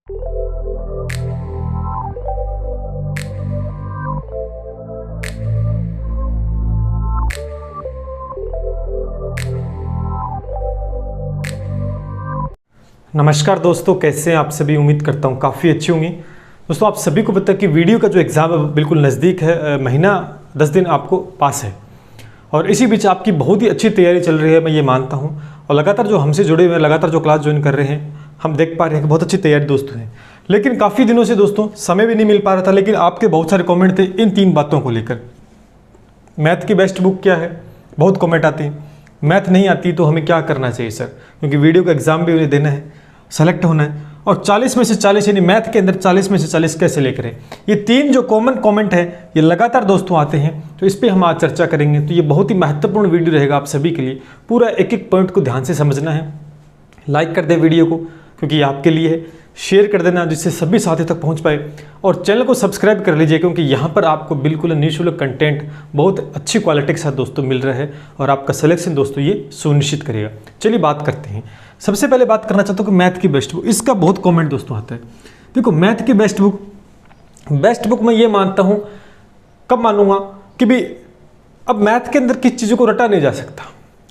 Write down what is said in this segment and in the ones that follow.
नमस्कार दोस्तों, कैसे हैं आप सभी। उम्मीद करता हूँ काफ़ी अच्छी होंगी। दोस्तों, आप सभी को पता है कि वीडियो का जो एग्ज़ाम है बिल्कुल नज़दीक है, महीना 10 दिन आपको पास है और इसी बीच आपकी बहुत ही अच्छी तैयारी चल रही है, मैं ये मानता हूँ। और लगातार जो हमसे जुड़े हुए, लगातार जो क्लास ज्वाइन कर रहे हैं, हम देख पा रहे हैं कि बहुत अच्छी तैयारी दोस्तों है। लेकिन काफ़ी दिनों से दोस्तों समय भी नहीं मिल पा रहा था, लेकिन आपके बहुत सारे कॉमेंट थे इन 3 बातों को लेकर। मैथ की बेस्ट बुक क्या है, बहुत कॉमेंट आती है। मैथ नहीं आती तो हमें क्या करना चाहिए सर, क्योंकि वीडियो का एग्ज़ाम भी उन्हें देना है, सेलेक्ट होना है, और 40 में से 40 यानी मैथ के अंदर 40 में से 40 कैसे लेकर। ये 3 जो कॉमन कमेंट है ये लगातार दोस्तों आते हैं, तो इस पे हम आज चर्चा करेंगे। तो ये बहुत ही महत्वपूर्ण वीडियो रहेगा आप सभी के लिए। पूरा एक एक पॉइंट को ध्यान से समझना है। लाइक कर दे वीडियो को, क्योंकि ये आपके लिए है। शेयर कर देना जिससे सभी साथियों तक पहुंच पाए, और चैनल को सब्सक्राइब कर लीजिए, क्योंकि यहाँ पर आपको बिल्कुल निःशुल्क कंटेंट बहुत अच्छी क्वालिटी के साथ दोस्तों मिल रहा है और आपका सिलेक्शन दोस्तों ये सुनिश्चित करेगा। चलिए बात करते हैं। सबसे पहले बात करना चाहता हूँ कि मैथ की बेस्ट बुक, इसका बहुत कमेंट दोस्तों आता है। देखो, मैथ की बेस्ट बुक मैं ये मानता हूँ, कब मानूंगा कि भी अब मैथ के अंदर किस चीज़ों को रटा नहीं जा सकता,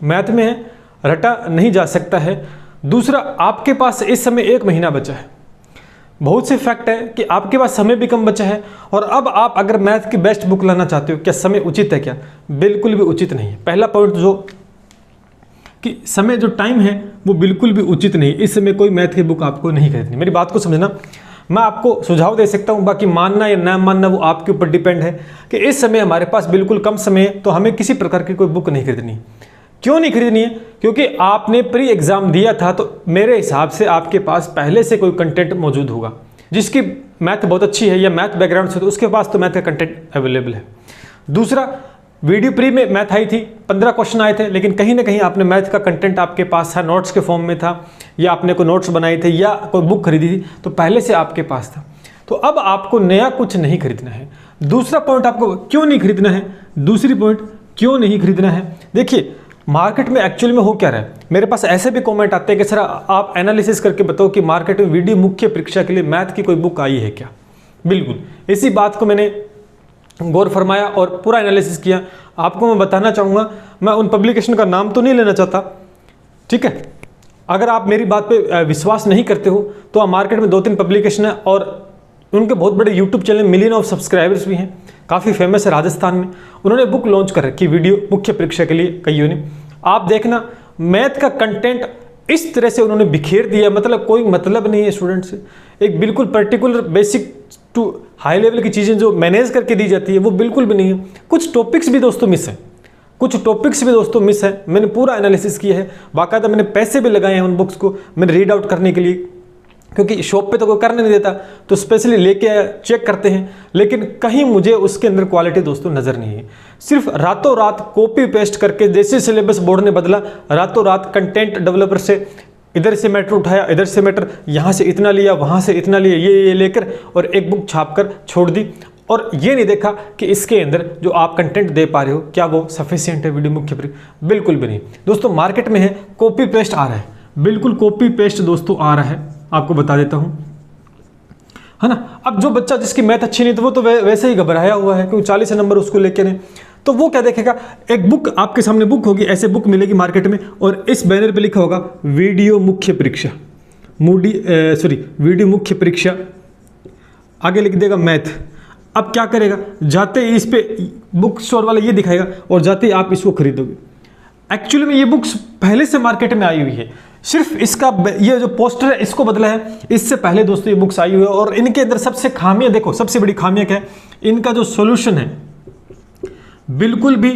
मैथ में रटा नहीं जा सकता है। दूसरा, आपके पास इस समय 1 महीना बचा है। बहुत से फैक्ट है कि आपके पास समय भी कम बचा है, और अब आप अगर मैथ की बेस्ट बुक लाना चाहते हो, क्या समय उचित है? क्या बिल्कुल भी उचित नहीं है। पहला पॉइंट जो कि समय जो टाइम है वो बिल्कुल भी उचित नहीं। इस समय कोई मैथ की बुक आपको नहीं खरीदनी। मेरी बात को समझना, मैं आपको सुझाव दे सकता हूं, बाकी मानना या ना मानना वो आपके ऊपर डिपेंड है कि इस समय हमारे पास बिल्कुल कम समय है, तो हमें किसी प्रकार की कोई बुक नहीं खरीदनी। क्यों नहीं खरीदनी है? क्योंकि आपने प्री एग्जाम दिया था, तो मेरे हिसाब से आपके पास पहले से कोई कंटेंट मौजूद होगा। जिसकी मैथ बहुत अच्छी है या मैथ बैकग्राउंड से, तो उसके पास तो मैथ का कंटेंट अवेलेबल है। दूसरा, वीडियो प्री में मैथ आई थी, 15 क्वेश्चन आए थे, लेकिन कहीं ना कहीं आपने मैथ का कंटेंट आपके पास था, नोट्स के फॉर्म में था, या आपने कोई नोट्स बनाए थे या कोई बुक खरीदी थी, तो पहले से आपके पास था। तो अब आपको नया कुछ नहीं खरीदना है। दूसरा पॉइंट, आपको क्यों नहीं खरीदना है? दूसरी पॉइंट, क्यों नहीं खरीदना है? देखिए, मार्केट में एक्चुअली में हो क्या रहा है। मेरे पास ऐसे भी कमेंट आते हैं कि सर आप एनालिसिस करके बताओ कि मार्केट में वीडियो मुख्य परीक्षा के लिए मैथ की कोई बुक आई है क्या। बिल्कुल इसी बात को मैंने गौर फरमाया और पूरा एनालिसिस किया। आपको मैं बताना चाहूँगा, मैं उन पब्लिकेशन का नाम तो नहीं लेना चाहता, ठीक है। अगर आप मेरी बात पे विश्वास नहीं करते हो तो मार्केट में 2-3 पब्लिकेशन है, और उनके बहुत बड़े YouTube channel, million of subscribers भी हैं, काफ़ी फेमस है राजस्थान में। उन्होंने बुक लॉन्च कर रखी वीडियो मुख्य परीक्षा के लिए, कईयों ने। आप देखना, मैथ का कंटेंट इस तरह से उन्होंने बिखेर दिया, मतलब कोई मतलब नहीं है स्टूडेंट से। एक बिल्कुल particular basic to high level की चीज़ें जो मैनेज करके दी जाती है वो बिल्कुल भी नहीं है। कुछ टॉपिक्स भी दोस्तों मिस है। मैंने पूरा एनालिसिस किया है, बाकायदा मैंने पैसे भी लगाए हैं उन बुक्स को मैंने रीड आउट करने के लिए, क्योंकि शॉप पे तो कोई करने नहीं देता, तो स्पेशली लेके चेक करते हैं। लेकिन कहीं मुझे उसके अंदर क्वालिटी दोस्तों नज़र नहीं है। सिर्फ रातों रात कॉपी पेस्ट करके, जैसे सिलेबस बोर्ड ने बदला, रातों रात कंटेंट डेवलपर से इधर से मैटर उठाया, इधर से मैटर, यहाँ से इतना लिया, वहाँ से इतना लिया, ये लेकर और एक बुक छाप कर छोड़ दी, और ये नहीं देखा कि इसके अंदर जो आप कंटेंट दे पा रहे हो क्या वो सफिशिएंट है वीडियो मुख्य परीक्षा। बिल्कुल भी नहीं दोस्तों। मार्केट में है कॉपी पेस्ट आ रहा है, बिल्कुल कॉपी पेस्ट दोस्तों आ रहा है, आपको बता देता हूँ, है ना। अब जो बच्चा जिसकी मैथ अच्छी नहीं, तो वो तो वैसे ही घबराया हुआ है, क्योंकि 40 नंबर उसको लेके नहीं, तो वो क्या देखेगा, एक बुक आपके सामने बुक होगी, ऐसे बुक मिलेगी मार्केट में, और इस बैनर पे लिखा होगा वीडियो मुख्य परीक्षा, वीडियो मुख्य परीक्षा, आगे लिख देगा मैथ। अब क्या करेगा, जाते ही इस पे बुक स्टोर वाला ये दिखाएगा, और जाते ही आप इसको खरीदोगे। एक्चुअली में ये बुक्स पहले से मार्केट में आई हुई है, सिर्फ इसका ये जो पोस्टर है इसको बदला है। इससे पहले दोस्तों ये बुक्स आई हुई है, और इनके अंदर सबसे खामियां देखो, सबसे बड़ी खामियां क्या है, इनका जो सॉल्यूशन है बिल्कुल भी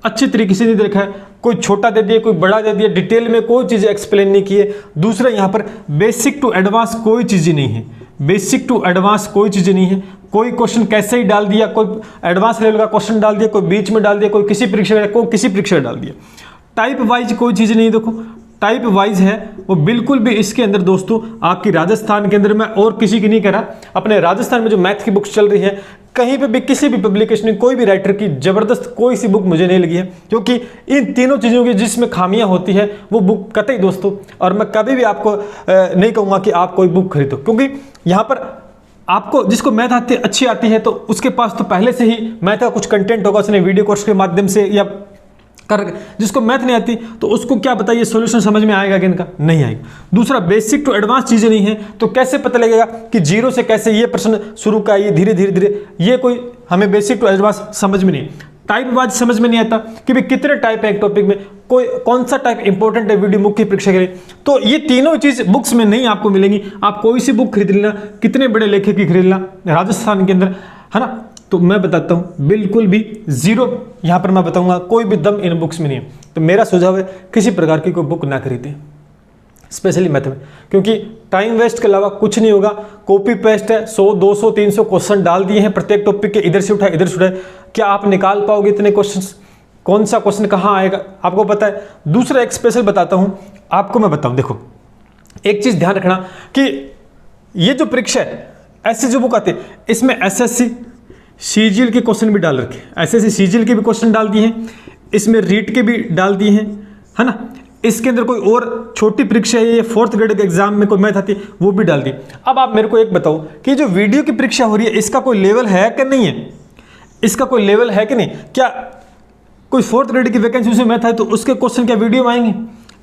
अच्छी तरीके से नहीं देखा है। कोई छोटा दे दिया, कोई बड़ा दे दिया, डिटेल में कोई चीज़ एक्सप्लेन नहीं की है। दूसरा, यहाँ पर बेसिक टू एडवांस कोई चीज़ें नहीं है, बेसिक टू एडवांस कोई चीज़ें नहीं है। कोई क्वेश्चन कैसे ही डाल दिया, कोई एडवांस लेवल का क्वेश्चन डाल दिया, कोई बीच में डाल दिया, कोई किसी परीक्षा में डाल दिया। टाइप वाइज कोई चीज़ नहीं, देखो टाइप वाइज है वो बिल्कुल भी। इसके अंदर दोस्तों आपकी राजस्थान के अंदर, मैं और किसी की नहीं कह रहा, अपने राजस्थान में जो मैथ की बुक्स चल रही है, कहीं पे भी किसी भी पब्लिकेशन में कोई भी राइटर की जबरदस्त कोई सी बुक मुझे नहीं लगी है, क्योंकि इन तीनों चीज़ों की जिसमें खामियां होती है वो बुक कतई दोस्तों, और मैं कभी भी आपको नहीं कहूँगा कि आप कोई बुक खरीदो, क्योंकि यहाँ पर आपको जिसको मैथ अच्छी आती है तो उसके पास तो पहले से ही मैथ का कुछ कंटेंट होगा, उसने वीडियो कोर्स के माध्यम से या कर, जिसको मैथ नहीं आती तो उसको क्या बताइए सॉल्यूशन समझ में आएगा कि इनका नहीं आएगा। दूसरा, बेसिक टू एडवांस चीजें नहीं है तो कैसे पता लगेगा कि जीरो से कैसे ये प्रश्न शुरू का, ये धीरे धीरे धीरे, ये कोई हमें बेसिक टू एडवांस समझ में नहीं। टाइप वाइज समझ में नहीं आता कि भाई कितने टाइप है एक टॉपिक में, कोई कौन सा टाइप इंपॉर्टेंट है वीडियो मुख्य परीक्षा के लिए, तो ये तीनों चीज बुक्स में नहीं आपको मिलेंगी। आप कोई सी बुक खरीद लेना, कितने बड़े लेखक की खरीद लेना राजस्थान के अंदर, है ना, तो मैं बताता हूं बिल्कुल भी जीरो, यहां पर मैं बताऊंगा कोई भी दम इन बुक्स में नहीं है। तो मेरा सुझाव है किसी प्रकार की कोई बुक ना खरीदें, स्पेशली मैथ में, क्योंकि टाइम वेस्ट के अलावा कुछ नहीं होगा। कॉपी पेस्ट है, 100 200 300 क्वेश्चन डाल दिए हैं प्रत्येक टॉपिक के, इधर से उठाए इधर से उठाए, क्या आप निकाल पाओगे इतने क्वेश्चंस? कौन सा क्वेश्चन कहाँ आएगा आपको पता है। दूसरा एक स्पेशल बताता हूं आपको, मैं बताऊं, देखो एक चीज ध्यान रखना कि ये जो परीक्षा है, ऐसी जो बुक आती है इसमें एसएससी सीजीएल के क्वेश्चन भी डाल रखे, एसएससी सीजीएल के भी क्वेश्चन डाल दिए हैं, इसमें रीट के भी डाल दिए हैं, है ना। इसके अंदर कोई और छोटी परीक्षा है, ये 4th ग्रेड के एग्जाम में कोई मैथ आती है वो भी डाल दी। अब आप मेरे को एक बताओ कि जो वीडियो की परीक्षा हो रही है इसका कोई लेवल है कि नहीं है, इसका कोई लेवल है कि नहीं? क्या कोई 4th ग्रेड की वैकेंसी उसमें मैथ है तो उसके क्वेश्चन क्या वीडियो में आएंगे?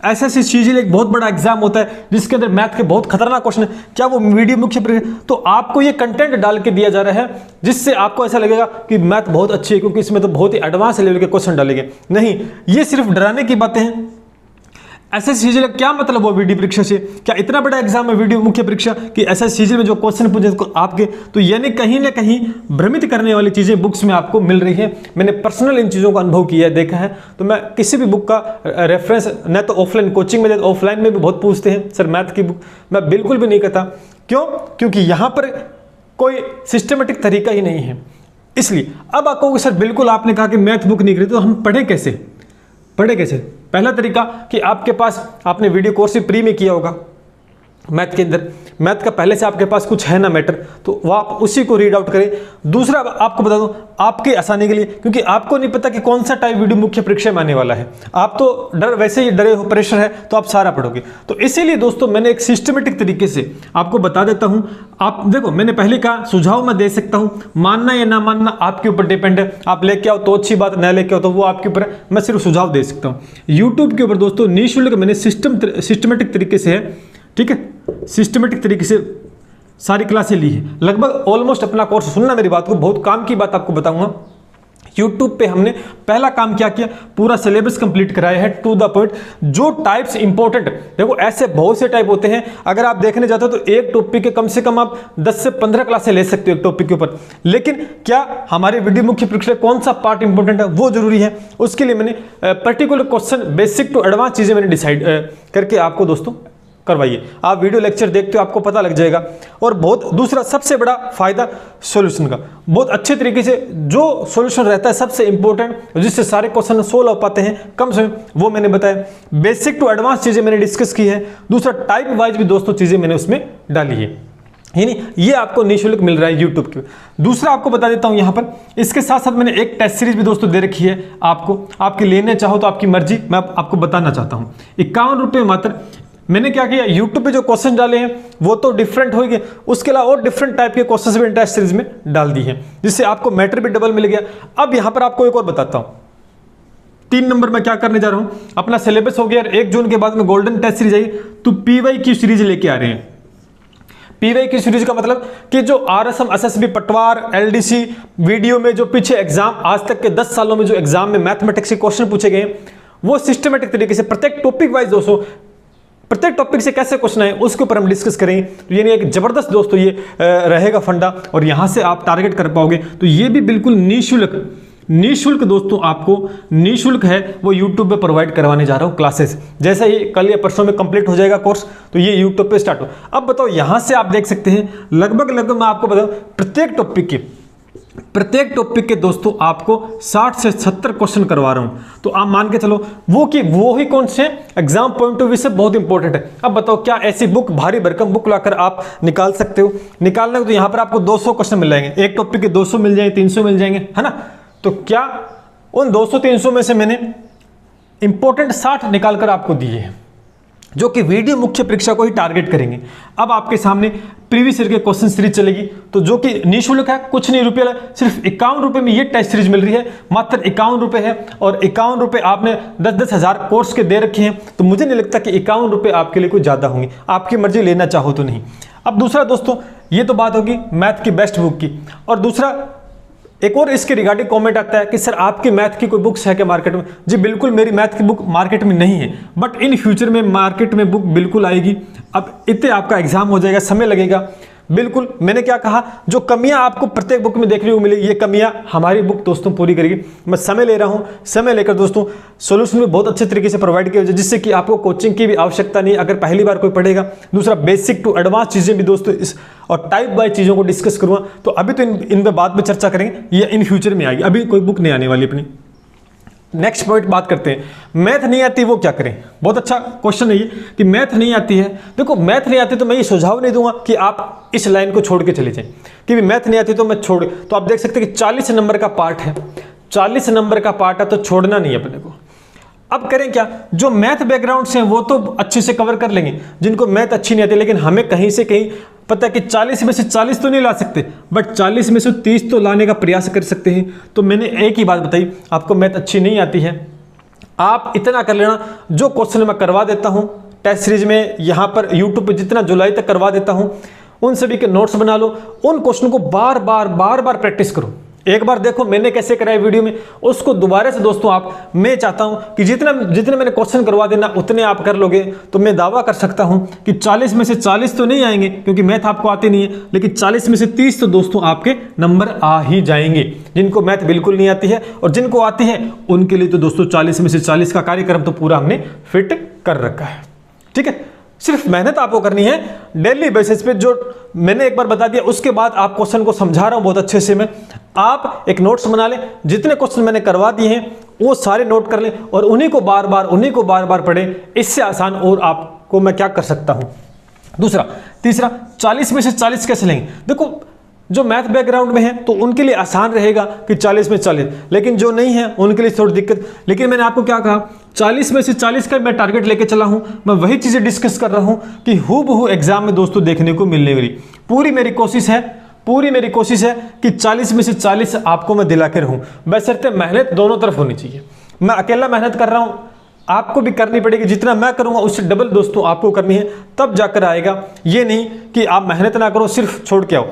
एसएससी सीजीएल एक बहुत बड़ा एग्जाम होता है जिसके अंदर मैथ के बहुत खतरनाक क्वेश्चन है, क्या वो वीडियो मुख्य परीक्षा? तो आपको ये कंटेंट डाल के दिया जा रहा है जिससे आपको ऐसा लगेगा कि मैथ बहुत अच्छी है क्योंकि इसमें तो बहुत ही एडवांस लेवल के क्वेश्चन डालेंगे। नहीं, ये सिर्फ डराने की बातें हैं। एसएससी सीजीएल का क्या मतलब हुआ वीडियो परीक्षा से? क्या इतना बड़ा एग्जाम है वीडियो मुख्य परीक्षा कि एसएससी सीजीएल में जो क्वेश्चन पूछे आपके, तो यानी कहीं ना कहीं भ्रमित करने वाली चीजें बुक्स में आपको मिल रही है। मैंने पर्सनल इन चीजों का अनुभव किया है, देखा है, तो मैं किसी भी बुक का रेफरेंस न तो ऑफलाइन कोचिंग में, ऑफलाइन में भी बहुत पूछते हैं सर मैथ की बुक, मैं बिल्कुल भी नहीं कहता। क्यों? क्योंकि यहां पर कोई सिस्टमेटिक तरीका ही नहीं है। इसलिए अब आप कहोगे सर बिल्कुल आपने कहा कि मैथ बुक नहीं खरीदे, तो हम पढ़े कैसे? पढ़े कैसे? पहला तरीका कि आपके पास, आपने वीडियो कोर्स भी प्री में किया होगा मैथ के अंदर, मैथ का पहले से आपके पास कुछ है ना मैटर, तो वो आप उसी को रीड आउट करें। दूसरा आपको बता दूं आपकी आसानी के लिए, क्योंकि आपको नहीं पता कि कौन सा टाइप वीडियो मुख्य परीक्षा में आने वाला है, आप तो वैसे ही डरे हो, प्रेशर है तो आप सारा पढ़ोगे। तो इसीलिए दोस्तों मैंने एक सिस्टमेटिक तरीके से आपको बता देता हूं। आप देखो, मैंने पहले कहा सुझाव मैं दे सकता हूं, मानना या ना मानना आपके ऊपर डिपेंड है। आप लेके आओ तो अच्छी बात, ना लेके आओ तो वो आपके ऊपर है, मैं सिर्फ सुझाव दे सकता हूं। यूट्यूब के ऊपर दोस्तों निःशुल्क मैंने सिस्टमेटिक तरीके से है, ठीक है, सिस्टमेटिक तरीके से सारी क्लासें ली है, लगभग ऑलमोस्ट अपना कोर्स। सुनना मेरी बात को, बहुत काम की बात आपको बताऊंगा। YouTube पे हमने पहला काम क्या किया, पूरा सिलेबस कंप्लीट कराया है टू द पॉइंट। जो टाइप्स इंपॉर्टेंट, देखो ऐसे बहुत से टाइप होते हैं, अगर आप देखने जाते हो तो एक टॉपिक के कम से कम आप 10 से 15 क्लासें ले सकते हो एक टॉपिक के ऊपर। लेकिन क्या हमारे वीडियो मुख्य परीक्षा कौन सा पार्ट इंपॉर्टेंट है वो जरूरी है, उसके लिए मैंने particular question basic to advance चीजें मैंने डिसाइड करके आपको दोस्तों करवाइए। आप वीडियो लेक्चर देखते हो आपको पता लग जाएगा। और बहुत दूसरा सबसे बड़ा फायदा सॉल्यूशन का, बहुत अच्छे तरीके से जो सॉल्यूशन रहता है सबसे इंपॉर्टेंट, जिससे सारे क्वेश्चन सोल्व हो पाते हैं कम से कम, वो मैंने बताया। बेसिक टू एडवांस चीजें मैंने डिस्कस की है। दूसरा टाइप वाइज भी दोस्तों चीजें मैंने उसमें डाली है, यानी ये आपको निःशुल्क मिल रहा है यूट्यूब के। दूसरा आपको बता देता हूं यहां पर, इसके साथ साथ मैंने एक टेस्ट सीरीज भी दोस्तों दे रखी है आपको, आपके लेने चाहो तो आपकी मर्जी, मैं आपको बताना चाहता हूं। 51 रुपये मात्र। मैंने क्या किया, यूट्यूब पे जो क्वेश्चन डाले हैं वो तो डिफरेंट हो गए, उसके अलावा और डिफरेंट टाइप के क्वेश्चंस भी टेस्ट सीरीज में डाल दी हैं, जिससे आपको मैटर भी डबल मिल गया। अब यहां पर आपको एक और बताता हूं, 3 नंबर में क्या करने जा रहा हूं, अपना सिलेबस हो गया, 1 जून के बाद में गोल्डन टेस्ट सीरीज आई, तो PYQ सीरीज लेके आ रहे हैं। PYQ सीरीज का मतलब कि जो RSM SSB पटवार LDC वीडियो में जो पीछे एग्जाम आज तक के 10 सालों में जो एग्जाम में मैथमेटिक्स के क्वेश्चन पूछे गए, वो सिस्टमेटिक तरीके से प्रत्येक टॉपिक वाइज दोस्तों, प्रत्येक टॉपिक से कैसे क्वेश्चन है उसके ऊपर हम डिस्कस करेंगे। तो यानी एक जबरदस्त दोस्तों ये रहेगा फंडा, और यहां से आप टारगेट कर पाओगे। तो ये भी बिल्कुल निःशुल्क दोस्तों, आपको निःशुल्क है वो यूट्यूब पे प्रोवाइड करवाने जा रहा हूं क्लासेस। जैसे ही कल या परसों में कंप्लीट हो जाएगा कोर्स, तो ये यूट्यूब पे स्टार्ट हो। अब बताओ, यहां से आप देख सकते हैं लगभग मैं आपको बताऊं प्रत्येक टॉपिक के प्रत्येक टॉपिक के दोस्तों आपको 60 से 70 क्वेश्चन करवा रहा हूं, तो आप मान के चलो वो ही कौन से एग्जाम पॉइंट ऑफ व्यू से बहुत इंपॉर्टेंट है। अब बताओ क्या ऐसी बुक, भारी भरकम बुक लाकर आप निकाल सकते हो? निकालने को तो यहां पर आपको 200 क्वेश्चन मिल जाएंगे, एक टॉपिक के 200 मिल जाएंगे, 300 मिल जाएंगे, है ना। तो क्या उन 200-300 में से मैंने इंपॉर्टेंट 60 निकालकर आपको दिए हैं, जो कि वीडियो मुख्य परीक्षा को ही टारगेट करेंगे। अब आपके सामने प्रीवियस ईयर के क्वेश्चन सीरीज चलेगी, तो जो कि निःशुल्क है, कुछ नहीं रुपये, सिर्फ 51 रुपये में ये टेस्ट सीरीज मिल रही है, मात्र 51 रुपये है। और 51 रुपये आपने 10-10 हज़ार कोर्स के दे रखे हैं, तो मुझे नहीं लगता कि 51 रुपये आपके लिए कोई ज़्यादा होंगे, आपकी मर्जी लेना चाहो तो नहीं। अब दूसरा दोस्तों, ये तो बात होगी मैथ की बेस्ट बुक की, और दूसरा एक और इसके रिगार्डिंग कमेंट आता है कि सर आपकी मैथ की कोई बुक्स है क्या मार्केट में? जी बिल्कुल, मेरी मैथ की बुक मार्केट में नहीं है, बट इन फ्यूचर में मार्केट में बुक बिल्कुल आएगी। अब इतने आपका एग्जाम हो जाएगा, समय लगेगा। बिल्कुल, मैंने क्या कहा, जो कमियां आपको प्रत्येक बुक में देखने को मिली, ये कमियां हमारी बुक दोस्तों पूरी करेगी। मैं समय ले रहा हूं, समय लेकर दोस्तों सॉल्यूशन भी बहुत अच्छे तरीके से प्रोवाइड किया, जिससे कि आपको कोचिंग की भी आवश्यकता नहीं अगर पहली बार कोई पढ़ेगा। दूसरा, बेसिक टू एडवांस चीज़ें भी दोस्तों इस और टाइप बाय चीज़ों को डिस्कस करूँगा। तो अभी तो इन पर बाद में चर्चा करेंगे, ये इन फ्यूचर में आएगी, अभी कोई बुक नहीं आने वाली अपनी। नेक्स्ट पॉइंट बात करते हैं, मैथ नहीं आती वो क्या करें? बहुत अच्छा क्वेश्चन है ये कि मैथ नहीं आती है। देखो, मैथ नहीं आती तो मैं ये सुझाव नहीं दूंगा कि आप इस लाइन को छोड़ के चले जाएं कि मैथ नहीं आती तो मैं छोड़। तो आप देख सकते हैं कि 40 नंबर का पार्ट है, 40 नंबर का पार्ट है, तो छोड़ना नहीं है अपने को। अब करें क्या, जो मैथ बैकग्राउंड से हैं वो तो अच्छे से कवर कर लेंगे, जिनको मैथ अच्छी नहीं आती, लेकिन हमें कहीं से कहीं पता है कि 40 में से 40 तो नहीं ला सकते, बट 40 में से 30 तो लाने का प्रयास कर सकते हैं। तो मैंने एक ही बात बताई, आपको मैथ अच्छी नहीं आती है, आप इतना कर लेना, जो क्वेश्चन मैं करवा देता हूं टेस्ट सीरीज में, यहां पर यूट्यूब पे जितना जुलाई तक करवा देता हूं, उन सभी के नोट्स बना लो, उन क्वेश्चन को बार बार प्रैक्टिस करो। एक बार देखो मैंने कैसे कराया वीडियो में, उसको दोबारा से दोस्तों आप, मैं चाहता हूं कि जितने मैंने क्वेश्चन करवा देना उतने आप कर लोगे, तो मैं दावा कर सकता हूं कि 40 में से 40 तो नहीं आएंगे क्योंकि मैथ आपको आती नहीं है, लेकिन 40 में से 30 तो दोस्तों आपके नंबर आ ही जाएंगे। जिनको मैथ बिल्कुल नहीं आती है और जिनको आती है उनके लिए तो दोस्तों 40 में से 40 का कार्यक्रम तो पूरा हमने फिट कर रखा है। ठीक है, सिर्फ मेहनत आपको करनी है डेली बेसिस पे, जो मैंने एक बार बता दिया, उसके बाद आप क्वेश्चन को समझा रहा हूं बहुत अच्छे से मैं। आप एक नोट्स बना लें, जितने क्वेश्चन मैंने करवा दिए हैं वो सारे नोट कर लें और उन्हीं को बार बार पढ़ें। इससे आसान और आपको मैं क्या कर सकता हूं। दूसरा, तीसरा, 40 में से 40 कैसे लेंगे? देखो, जो मैथ बैकग्राउंड में है तो उनके लिए आसान रहेगा कि 40 में 40, लेकिन जो नहीं है उनके लिए थोड़ी दिक्कत। लेकिन मैंने आपको क्या कहा, 40 में से 40 का मैं टारगेट लेके चला हूं, मैं वही चीजें डिस्कस कर रहा हूं कि हूबहू एग्जाम में दोस्तों देखने को मिलने वाली। पूरी मेरी कोशिश है कि 40 में से 40 आपको मैं दिला के रहूं, बशर्ते मेहनत दोनों तरफ होनी चाहिए। मैं अकेला मेहनत कर रहा हूं, आपको भी करनी पड़ेगी, जितना मैं करूंगा उससे डबल दोस्तों आपको करनी है, तब जाकर आएगा। ये नहीं कि आप मेहनत ना करो सिर्फ छोड़ के आओ।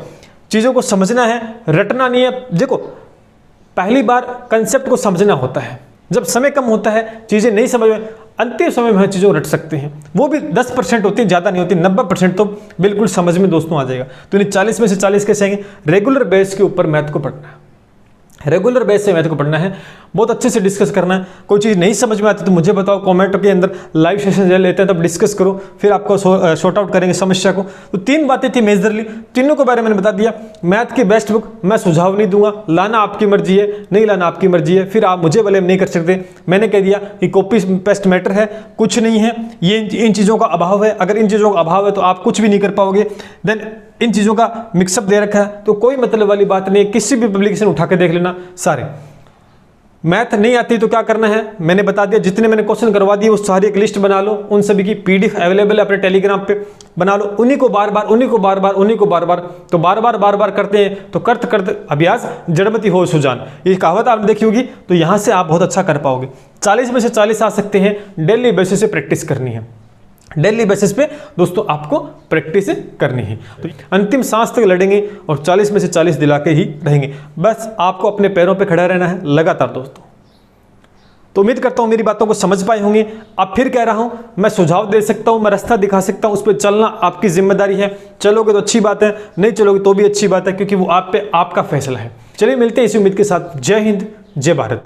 चीज़ों को समझना है, रटना नहीं है। देखो, पहली बार कंसेप्ट को समझना होता है, जब समय कम होता है, चीज़ें नहीं समझ में, अंतिम समय में चीज़ों को रट सकते हैं, वो भी 10% होती है, ज़्यादा नहीं होती, 90% तो बिल्कुल समझ में दोस्तों आ जाएगा। तो इन्हें 40 में से 40 कैसे आएंगे? रेगुलर बेस के ऊपर मैथ को पढ़ना है, रेगुलर बेस से मैथ को पढ़ना है, बहुत अच्छे से डिस्कस करना है। कोई चीज़ नहीं समझ में आती तो मुझे बताओ, कमेंट के अंदर लाइव सेशन ले लेते हैं, तब डिस्कस करो, फिर आपको सॉर्ट आउट करेंगे समस्या को। तो 3 बातें थी मेजरली, तीनों के बारे में मैंने बता दिया। मैथ की बेस्ट बुक मैं सुझाव नहीं दूंगा, लाना आपकी मर्जी है, नहीं लाना आपकी मर्जी है, फिर आप मुझे ब्लेम नहीं कर सकते। मैंने कह दिया कि कॉपी पेस्ट मैटर है, कुछ नहीं है, ये इन चीज़ों का अभाव है। अगर इन चीज़ों का अभाव है तो आप कुछ भी नहीं कर पाओगे। देन इन चीज़ों का मिक्सअप दे रखा है तो कोई मतलब वाली बात नहीं है, किसी भी पब्लिकेशन उठा के देख लेना सारे। मैथ नहीं आती तो क्या करना है मैंने बता दिया, जितने मैंने क्वेश्चन करवा दिए उस सारी एक लिस्ट बना लो, उन सभी की PDF अवेलेबल है अपने टेलीग्राम पे, बना लो, उन्हीं को बार बार तो बार बार करते हैं तो करते करते अभ्यास जड़मति हो सुजान, ये कहावत आपने देखी होगी। तो यहां से आप बहुत अच्छा कर पाओगे। 40 में से 40 आ सकते हैं, डेली बेसिस पे प्रैक्टिस करनी है, डेली बेसिस पे दोस्तों आपको प्रैक्टिस करनी है। तो अंतिम सांस तक लड़ेंगे और 40 में से 40 दिला के ही रहेंगे। बस आपको अपने पैरों पे खड़ा रहना है लगातार दोस्तों। तो उम्मीद करता हूं मेरी बातों को समझ पाए होंगे। अब फिर कह रहा हूं, मैं सुझाव दे सकता हूं, मैं रास्ता दिखा सकता हूं, उस पर चलना आपकी जिम्मेदारी है। चलोगे तो अच्छी बात है, नहीं चलोगे तो भी अच्छी बात है, क्योंकि वो आप पे आपका फैसला है। चलिए मिलते हैं इसी उम्मीद के साथ। जय हिंद, जय भारत।